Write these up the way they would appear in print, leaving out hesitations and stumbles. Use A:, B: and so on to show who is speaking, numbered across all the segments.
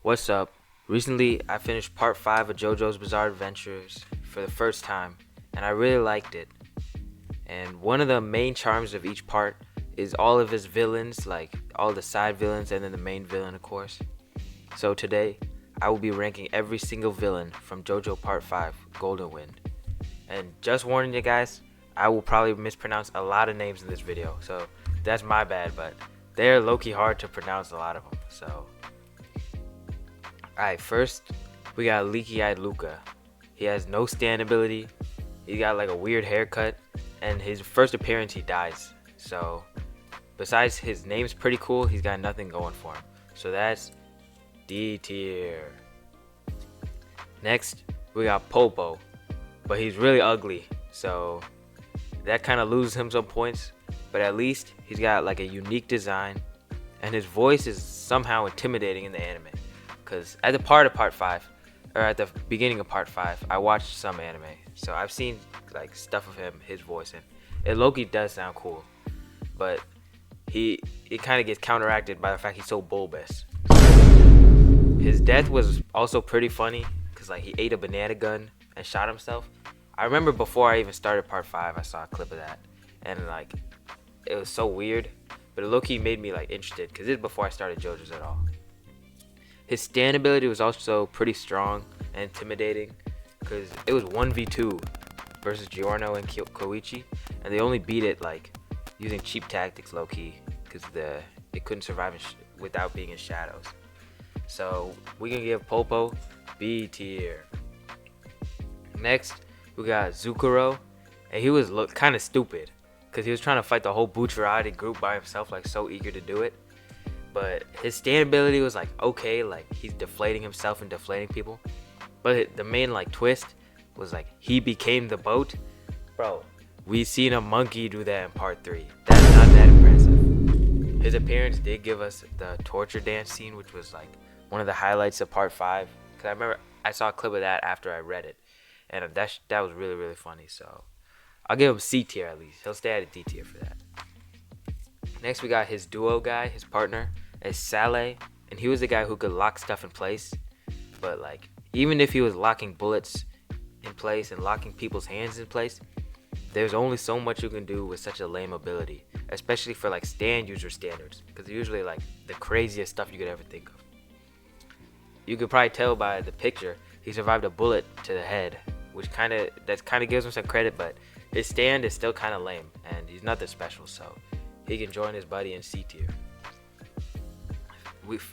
A: What's up? Recently, I finished part 5 of JoJo's Bizarre Adventures for the first time, and I really liked it. And one of the main charms of each part is all of his villains, like all the side villains and then the main villain, of course. So today, I will be ranking every single villain from JoJo Part 5, Golden Wind. And just warning you guys, I will probably mispronounce a lot of names in this video, so that's my bad, but they're low-key hard to pronounce, a lot of them, so... Alright, first, we got Leaky-Eyed Luca. He has no stand ability, he got like a weird haircut, and his first appearance he dies. So, besides his name's pretty cool, he's got nothing going for him. So that's D tier. Next, we got Popo, but he's really ugly, so that kind of loses him some points. But at least he's got like a unique design, and his voice is somehow intimidating in the anime. Cause at the part of part 5, or at the beginning of part 5, I watched some anime, so I've seen like stuff of him, his voice, and it low-key does sound cool. But it kind of gets counteracted by the fact he's so bulbous. His death was also pretty funny, cause like he ate a banana gun and shot himself. I remember before I even started part 5, I saw a clip of that, and like it was so weird, but it low-key made me like interested, cause this is before I started JoJo's at all. His stand ability was also pretty strong and intimidating, because it was 1v2 versus Giorno and Koichi, and they only beat it like using cheap tactics low-key, because it couldn't survive without being in shadows. So we can give Popo B tier. Next, we got Zukuro, and he was kind of stupid, because he was trying to fight the whole Bucciarati group by himself, like so eager to do it. But his stand ability was like okay, like he's deflating himself and deflating people. But the main like twist was like he became the boat. Bro, we seen a monkey do that in part 3. That's not that impressive. His appearance did give us the torture dance scene, which was like one of the highlights of part 5. Cause I remember I saw a clip of that after I read it, and that was really really funny. So I'll give him C tier at least. He'll stay at a D tier for that. Next, we got his duo guy, his partner, is Saleh, and he was the guy who could lock stuff in place. But like, even if he was locking bullets in place and locking people's hands in place, there's only so much you can do with such a lame ability, especially for like stand user standards, because usually like the craziest stuff you could ever think of. You could probably tell by the picture he survived a bullet to the head, which kind of gives him some credit, but his stand is still kind of lame, and he's nothing special, so he can join his buddy in C tier.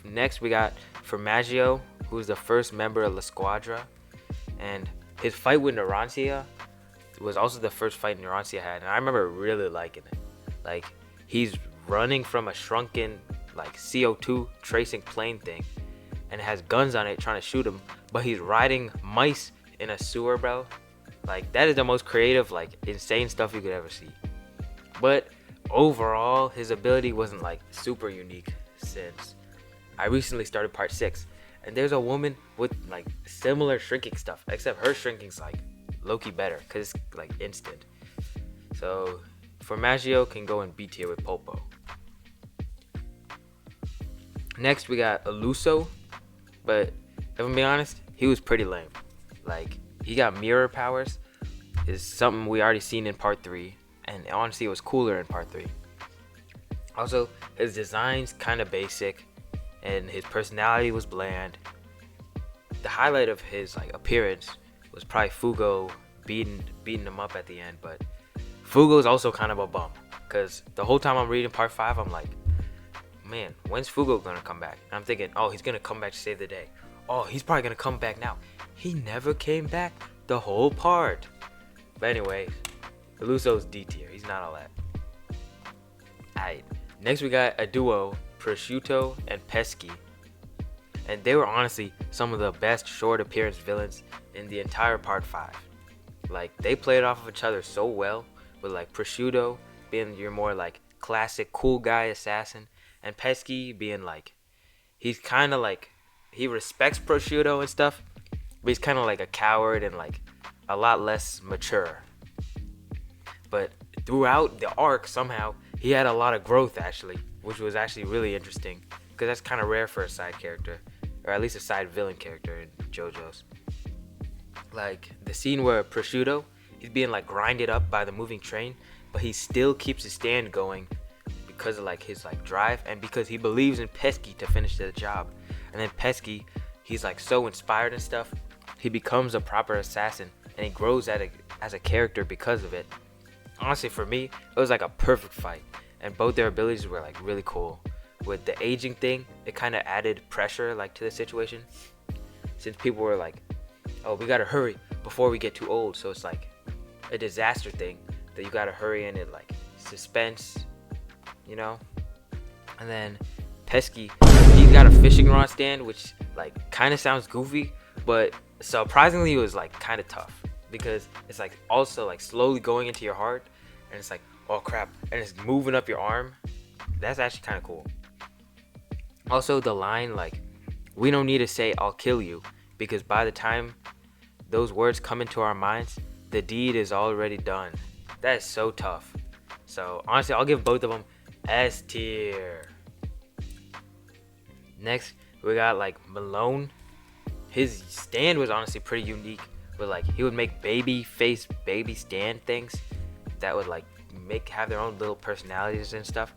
A: Next, we got Formaggio, who's the first member of La Squadra, and his fight with Narantia was also the first fight Narantia had, and I remember really liking it. Like, he's running from a shrunken like CO2 tracing plane thing, and has guns on it trying to shoot him, but he's riding mice in a sewer, bro. Like, that is the most creative, like insane stuff you could ever see. But overall, his ability wasn't like super unique, since I recently started part 6, and there's a woman with like similar shrinking stuff, except her shrinking's like low-key better because it's like instant. So Formaggio can go in B tier with Popo. Next, we got Eluso, but if I'm being honest, he was pretty lame. Like, he got mirror powers, is something we already seen in part 3, and honestly it was cooler in part 3. Also, his design's kind of basic, and his personality was bland. The highlight of his like appearance was probably Fugo beating him up at the end, but Fugo's also kind of a bum, because the whole time I'm reading part 5, I'm like, man, when's Fugo gonna come back? And I'm thinking, oh, he's gonna come back to save the day. Oh, he's probably gonna come back now. He never came back the whole part. But anyway, Eluso's D tier. He's not all that. Alright, next we got a duo, Prosciutto and Pesci. And they were honestly some of the best short appearance villains in the entire part 5. Like, they played off of each other so well, with like Prosciutto being your more like classic cool guy assassin, and Pesci being like, he's kind of like, he respects Prosciutto and stuff, but he's kind of like a coward and like a lot less mature. But throughout the arc, somehow he had a lot of growth actually, which was actually really interesting, because that's kind of rare for a side character, or at least a side villain character in JoJo's. Like the scene where Prosciutto, he's being like grinded up by the moving train, but he still keeps his stand going because of like his like drive and because he believes in Pesci to finish the job. And then Pesci, he's like so inspired and stuff, he becomes a proper assassin and he grows as a character because of it. Honestly, for me, it was like a perfect fight, and both their abilities were like really cool. With the aging thing, it kind of added pressure like to the situation, since people were like, oh, we gotta hurry before we get too old. So it's like a disaster thing that you gotta hurry, and it like suspense, you know. And then Pesci, he's got a fishing rod stand, which like kind of sounds goofy, but surprisingly it was like kind of tough because it's like also like slowly going into your heart, and it's like, oh crap, and it's moving up your arm. That's actually kind of cool. Also, the line like, we don't need to say I'll kill you, because by the time those words come into our minds, the deed is already done. That is so tough. So honestly, I'll give both of them S tier. Next, we got like Malone. His stand was honestly pretty unique, but like he would make baby stand things that would like have their own little personalities and stuff.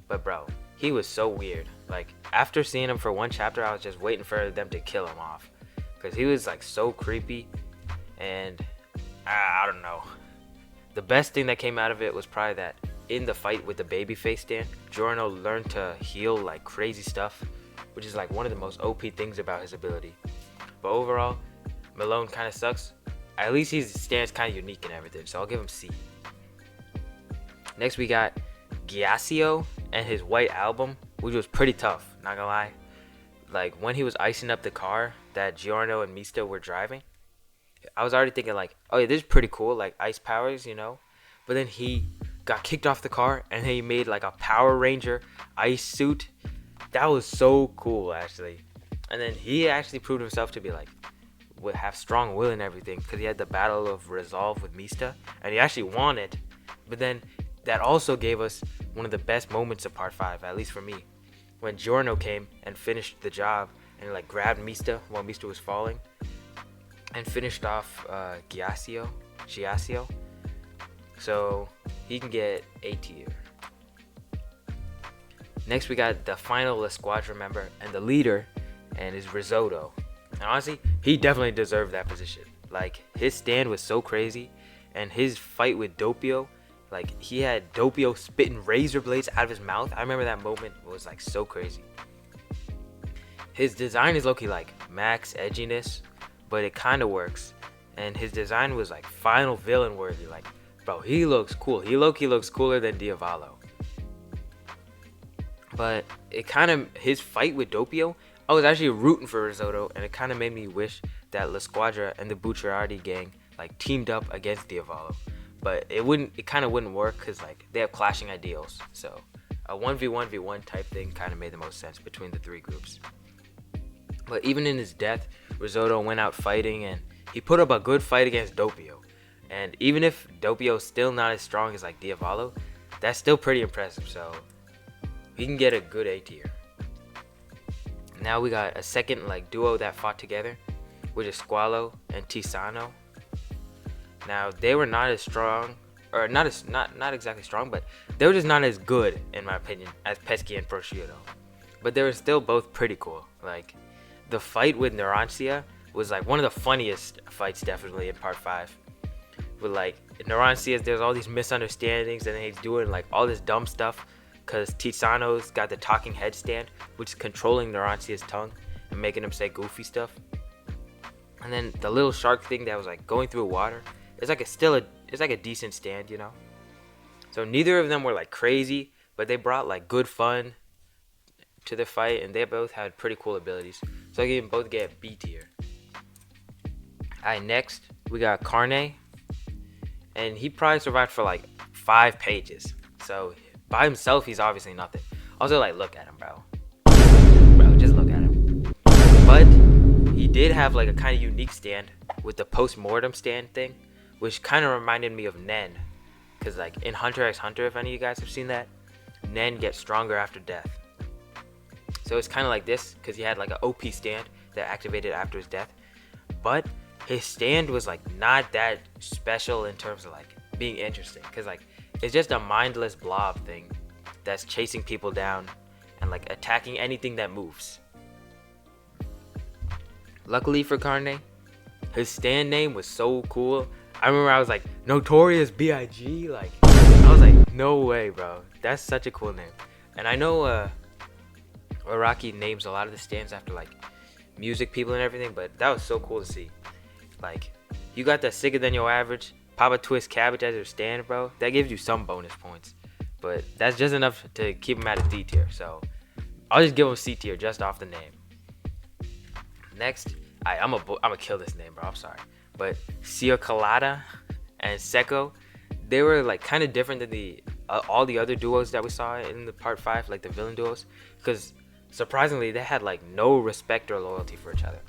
A: But bro, he was so weird. Like after seeing him for one chapter, I was just waiting for them to kill him off, because he was like so creepy. And I don't know, the best thing that came out of it was probably that in the fight with the babyface stand, Giorno learned to heal like crazy stuff, which is like one of the most OP things about his ability. But overall, Malone kind of sucks. At least his stand's kind of unique and everything, so I'll give him C. Next we got Giasio and his White Album, which was pretty tough, not gonna lie. Like when he was icing up the car that Giorno and Mista were driving, I was already thinking like, oh yeah, this is pretty cool, like ice powers, you know. But then he got kicked off the car and he made like a Power Ranger ice suit. That was so cool actually. And then he actually proved himself to be like, would have strong will and everything, because he had the battle of resolve with Mista and he actually won it. But then that also gave us one of the best moments of part 5, at least for me, when Giorno came and finished the job and like grabbed Mista while Mista was falling and finished off Giasio. So he can get A tier. Next we got the final Squadra member and the leader, and is Risotto. And honestly, he definitely deserved that position. Like his stand was so crazy, and his fight with Doppio, like he had Doppio spitting razor blades out of his mouth. I remember that moment was like so crazy. His design is low-key like max edginess, but it kind of works. And his design was like final villain worthy. Like, bro, he looks cool. He low-key looks cooler than Diavolo. But it kind of, his fight with Doppio, I was actually rooting for Risotto, and it kind of made me wish that La Squadra and the Bucciarati gang like teamed up against Diavolo. But it kind of wouldn't work, because like they have clashing ideals. So a 1v1v1 type thing kind of made the most sense between the three groups. But even in his death, Risotto went out fighting, and he put up a good fight against Doppio. And even if Doppio's still not as strong as like Diavolo, that's still pretty impressive. So he can get a good A tier. Now we got a second like duo that fought together, which is Squalo and Tisano. Now they were not as strong, or not exactly strong, but they were just not as good in my opinion as Pesci and Prosciutto. But they were still both pretty cool. Like the fight with Narancia was like one of the funniest fights definitely in part 5. With like Narancia, there's all these misunderstandings, and then he's doing like all this dumb stuff because Tisano's got the talking head stand, which is controlling Narancia's tongue and making him say goofy stuff. And then the little shark thing that was like going through water, it's like a decent stand, you know. So neither of them were like crazy, but they brought like good fun to the fight, and they both had pretty cool abilities. So I give them both get B tier. Alright, next we got Carne, and he probably survived for like 5 pages. So by himself, he's obviously nothing. Also, like, look at him, bro. Bro, just look at him. But he did have like a kind of unique stand with the post-mortem stand thing, which kind of reminded me of Nen. Because like in Hunter x Hunter, if any of you guys have seen that, Nen gets stronger after death. So it's kind of like this because he had like an OP stand that activated after his death. But his stand was like not that special in terms of like being interesting, because like it's just a mindless blob thing that's chasing people down and like attacking anything that moves. Luckily for Carne, his stand name was so cool. I remember I was like, Notorious B.I.G. Like, I was like, no way, bro. That's such a cool name. And I know Iraqi names a lot of the stands after like music people and everything, but that was so cool to see. Like, you got the sicker than your average Papa Twist cabbage as your stand, bro. That gives you some bonus points, but that's just enough to keep him at a D tier. So I'll just give him C tier just off the name. Next, I'm gonna kill this name, bro. I'm sorry, but Cioccolata and Secco, they were like kind of different than the all the other duos that we saw in the part 5, like the villain duos, because surprisingly they had like no respect or loyalty for each other.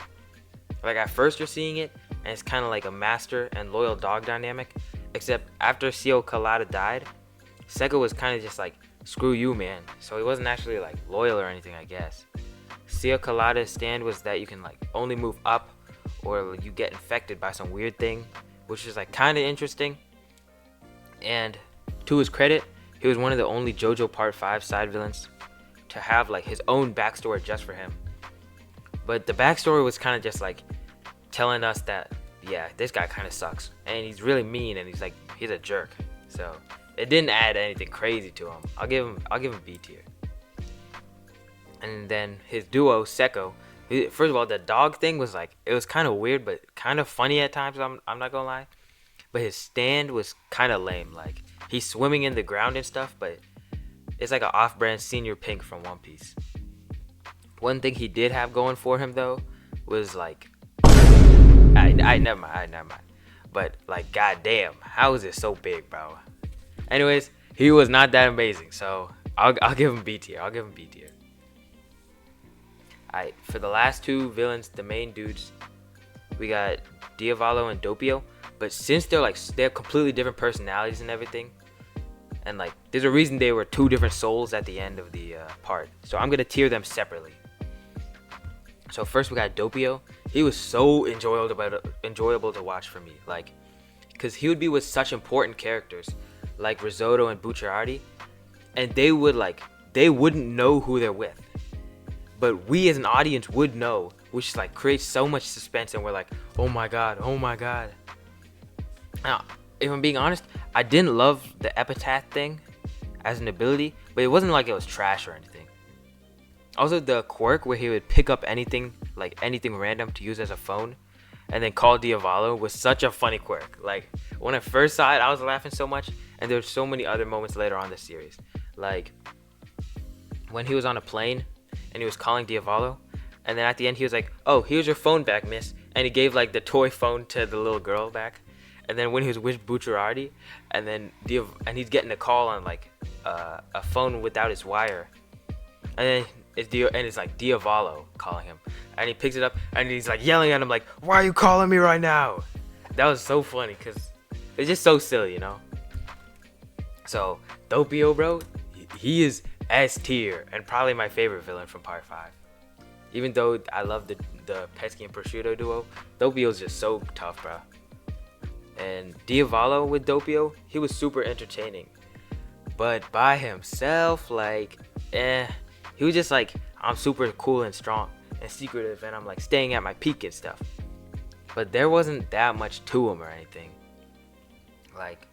A: Like at first you're seeing it, and it's kind of like a master and loyal dog dynamic, except after Cioccolata died, Secco was kind of just like, screw you, man. So he wasn't actually like loyal or anything, I guess. Cioccolata's stand was that you can like only move up, or you get infected by some weird thing, which is like kind of interesting. And to his credit, he was one of the only JoJo Part 5 side villains to have like his own backstory just for him. But the backstory was kind of just like telling us that, yeah, this guy kind of sucks, and he's really mean, and he's a jerk. So it didn't add anything crazy to him. I'll give him B tier. And then his duo Secco, first of all, the dog thing was like, it was kind of weird but kind of funny at times. I'm not gonna lie. But his stand was kind of lame. Like, he's swimming in the ground and stuff, but it's like an off-brand Senior Pink from One Piece. One thing he did have going for him though was like, I never mind. But like, goddamn, how is it so big, bro? Anyways, he was not that amazing, so I'll give him B tier. Alright, for the last two villains, the main dudes, we got Diavolo and Doppio. But since they have completely different personalities and everything, and like there's a reason they were two different souls at the end of the part, so I'm gonna tier them separately. So first we got Doppio. He was so enjoyable to watch for me, like, because he would be with such important characters like Risotto and Bucciarati, and they wouldn't know who they're with, but we as an audience would know, which like creates so much suspense, and we're like, oh my god. Now, if I'm being honest, I didn't love the epitaph thing as an ability, but it wasn't like it was trash or anything. Also, the quirk where he would pick up anything random to use as a phone and then call Diavolo was such a funny quirk. Like, when I first saw it, I was laughing so much, and there were so many other moments later on in the series. Like, when he was on a plane and he was calling Diavolo, and then at the end he was like, oh, here's your phone back, miss, and he gave like the toy phone to the little girl back. And then when he was with Bucciarati, and then he's getting a call on like a phone without his wire, and then it's like Diavolo calling him, and he picks it up and he's like yelling at him like, why are you calling me right now? That was so funny because it's just so silly, you know. So Doppio, bro, he is S tier and probably my favorite villain from part 5. Even though I love the Pesci and Prosciutto duo, Doppio's just so tough, bro. And Diavolo with Doppio, he was super entertaining. But by himself, like, he was just like, I'm super cool and strong and secretive, and I'm like staying at my peak and stuff. But there wasn't that much to him or anything. Like,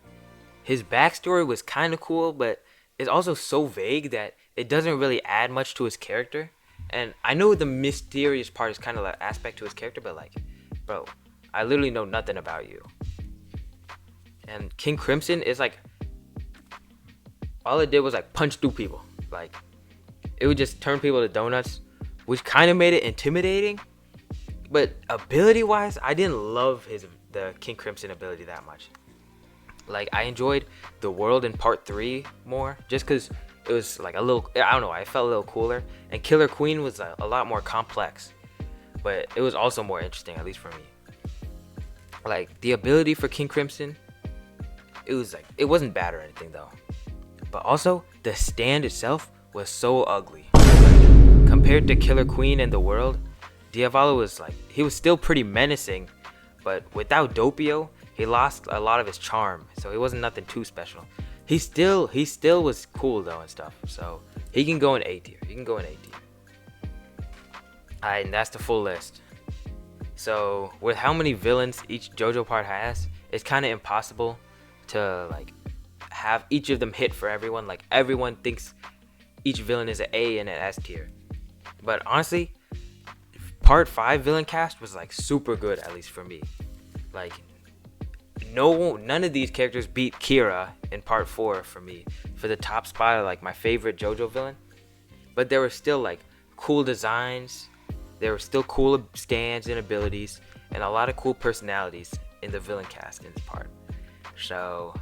A: his backstory was kind of cool, but it's also so vague that it doesn't really add much to his character. And I know the mysterious part is kind of an aspect to his character, but like, bro, I literally know nothing about you. And King Crimson is like, all it did was like punch through people. Like, it would just turn people to donuts, which kind of made it intimidating. But ability wise, I didn't love the King Crimson ability that much. Like, I enjoyed the world in part 3 more, just because it was like a little, I don't know, I felt a little cooler. And Killer Queen was a lot more complex, but it was also more interesting, at least for me. Like, the ability for King Crimson, it wasn't bad or anything though. But also, the stand itself was so ugly. Like, compared to Killer Queen and the World, Diavolo was like, he was still pretty menacing, but without Doppio, he lost a lot of his charm, so he wasn't nothing too special. He still was cool though and stuff, so he can go in A tier. He can go in A tier. Alright, and that's the full list. So with how many villains each JoJo part has, it's kind of impossible to like have each of them hit for everyone. Like everyone thinks each villain is an A and an S tier, but honestly, part 5 villain cast was like super good, at least for me. Like none of these characters beat Kira in part 4 for me for the top spot of like my favorite JoJo villain, but there were still like cool designs, there were still cool stands and abilities, and a lot of cool personalities in the villain cast in this part. So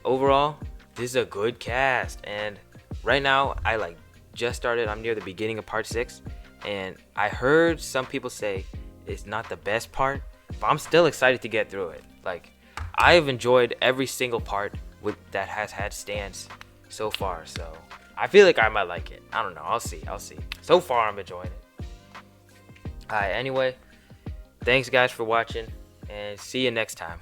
A: overall, this is a good cast, and right now I like just started. I'm near the beginning of part 6, and I heard some people say it's not the best part, but I'm still excited to get through it. Like I've enjoyed every single part that has had stands so far, so I feel like I might like it. I don't know. I'll see. So far, I'm enjoying it. Alright, anyway, thanks guys for watching, and see you next time.